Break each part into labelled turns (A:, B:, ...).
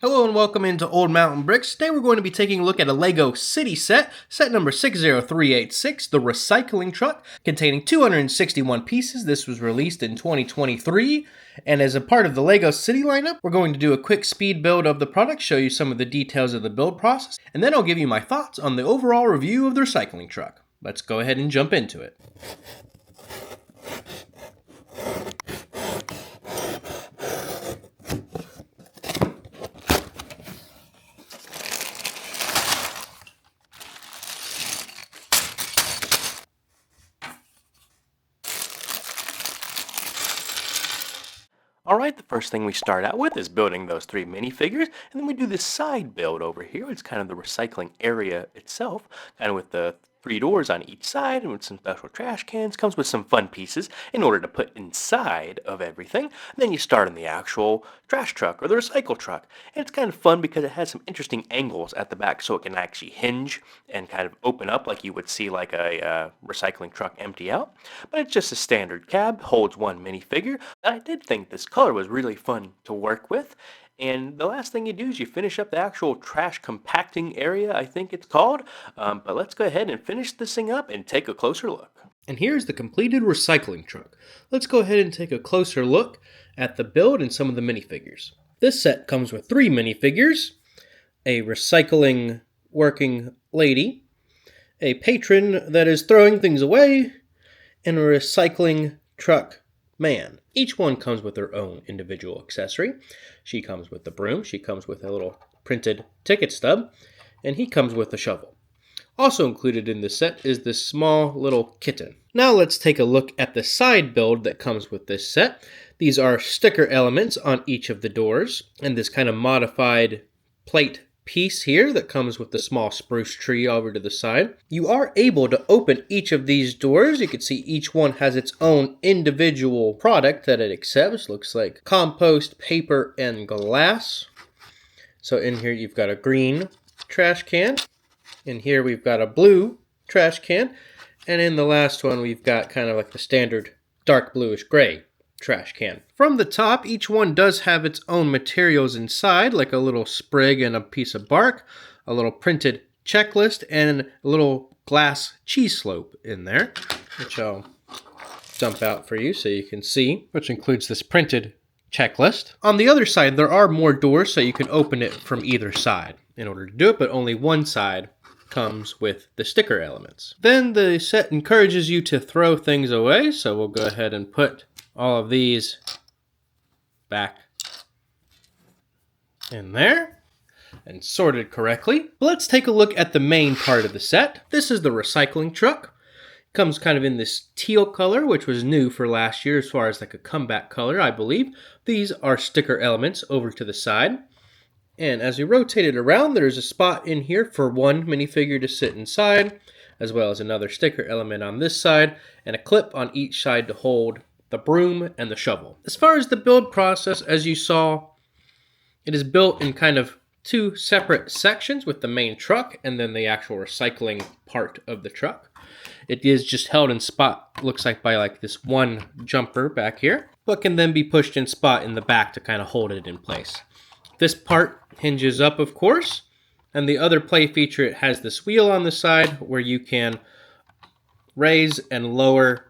A: Hello and welcome into Old Mountain Bricks. Today we're going to be taking a look at a LEGO City set number 60386, the recycling truck, containing 261 pieces. This was released in 2023, and as a part of the LEGO City lineup, we're going to do a quick speed build of the product, show you some of the details of the build process, and then I'll give you my thoughts on the overall review of the recycling truck. Let's go ahead and jump into it. Alright, the first thing we start out with is building those three minifigures, and then we do this side build over here. It's kind of the recycling area itself, kind of with the three doors on each side and with some special trash cans. Comes with some fun pieces in order to put inside of everything. And then you start on the actual trash truck or the recycle truck. And it's kind of fun because it has some interesting angles at the back so it can actually hinge and kind of open up like you would see like a recycling truck empty out. But it's just a standard cab, holds one minifigure. I did think this color was really fun to work with. And the last thing you do is you finish up the actual trash compacting area, I think it's called. But let's go ahead and finish this thing up and take a closer look. And here's the completed recycling truck. Let's go ahead and take a closer look at the build and some of the minifigures. This set comes with three minifigures, a recycling working lady, a patron that is throwing things away, and a recycling truck man. Each one comes with their own individual accessory. She comes with the broom, she comes with a little printed ticket stub, and he comes with a shovel. Also included in this set is this small little kitten. Now let's take a look at the side build that comes with this set. These are sticker elements on each of the doors, and this kind of modified plate piece here that comes with the small spruce tree over to the side. You are able to open each of these doors. You can see each one has its own individual product that it accepts. Looks like compost, paper, and glass. So in here you've got a green trash can. In here we've got a blue trash can. And in the last one we've got kind of like the standard dark bluish gray trash can. From the top, each one does have its own materials inside, like a little sprig and a piece of bark, a little printed checklist, and a little glass cheese slope in there, which I'll dump out for you so you can see, which includes this printed checklist. On the other side, there are more doors, so you can open it from either side in order to do it, but only one side comes with the sticker elements. Then the set encourages you to throw things away, so we'll go ahead and put all of these back in there and sorted correctly. But let's take a look at the main part of the set. This is the recycling truck. It comes kind of in this teal color, which was new for last year as far as like a comeback color, I believe. These are sticker elements over to the side. And as we rotate it around, there's a spot in here for one minifigure to sit inside, as well as another sticker element on this side, and a clip on each side to hold the broom and the shovel. As far as the build process, as you saw, it is built in kind of two separate sections with the main truck and then the actual recycling part of the truck. It is just held in spot, looks like by like this one jumper back here, but can then be pushed in spot in the back to kind of hold it in place. This part hinges up, of course, and the other play feature, it has this wheel on the side where you can raise and lower,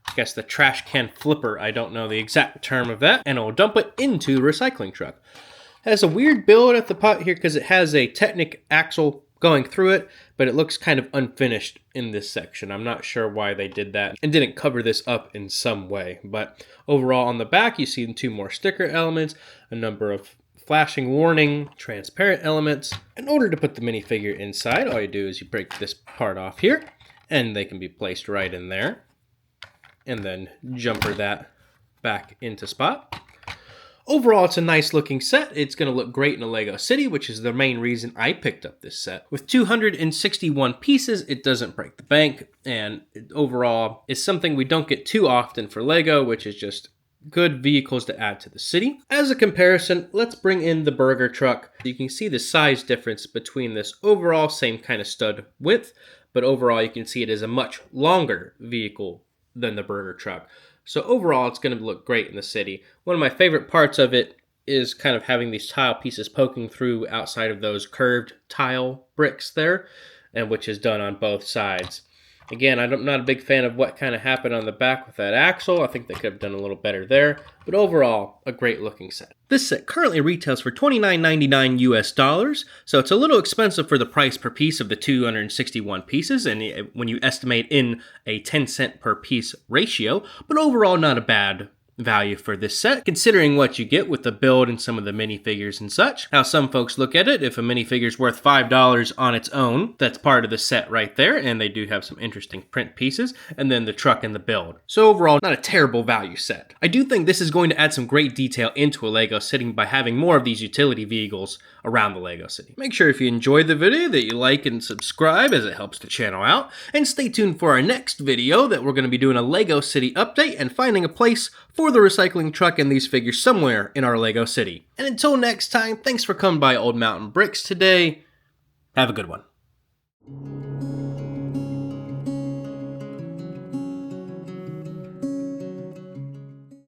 A: I guess, the trash can flipper. I don't know the exact term of that. And it'll dump it into the recycling truck. It has a weird build at the pot here because it has a Technic axle going through it, but it looks kind of unfinished in this section. I'm not sure why they did that and didn't cover this up in some way. But overall on the back, you see two more sticker elements, a number of flashing warning, transparent elements. In order to put the minifigure inside, all you do is you break this part off here, and they can be placed right in there. And then jumper that back into spot. Overall, it's a nice looking set. It's going to look great in a LEGO City, which is the main reason I picked up this set. With 261 pieces, it doesn't break the bank, and overall is something we don't get too often for LEGO, which is just good vehicles to add to the city. As a comparison, let's bring in the burger truck. You can see the size difference between this overall same kind of stud width, but overall you can see it is a much longer vehicle than the burger truck. So overall, it's going to look great in the city. One of my favorite parts of it
B: is kind of having these tile pieces poking through outside of those curved tile bricks there, and which is done on both sides. Again, I'm not a big fan of what kind of happened on the back with that axle. I think they could have done a little better there, but overall, a great looking set. This set currently retails for $29.99 US, so it's a little expensive for the price per piece of the 261 pieces, and when you estimate in a 10-cent per piece ratio, but overall not a bad value for this set, considering what you get with the build and some of the minifigures and such. How some folks look at it, if a minifigure's worth $5 on its own, that's part of the set right there, and they do have some interesting print pieces, and then the truck and the build. So overall, not a terrible value set. I do think this is going to add some great detail into a Lego city by having more of these utility vehicles around the Lego city. Make sure if you enjoyed the video that you like and subscribe, as it helps the channel out, and stay tuned for our next video that we're going to be doing a Lego city update and finding a place for the recycling truck and these figures somewhere in our Lego city. And until next time, thanks for coming by Old Mountain Bricks today. Have a good one.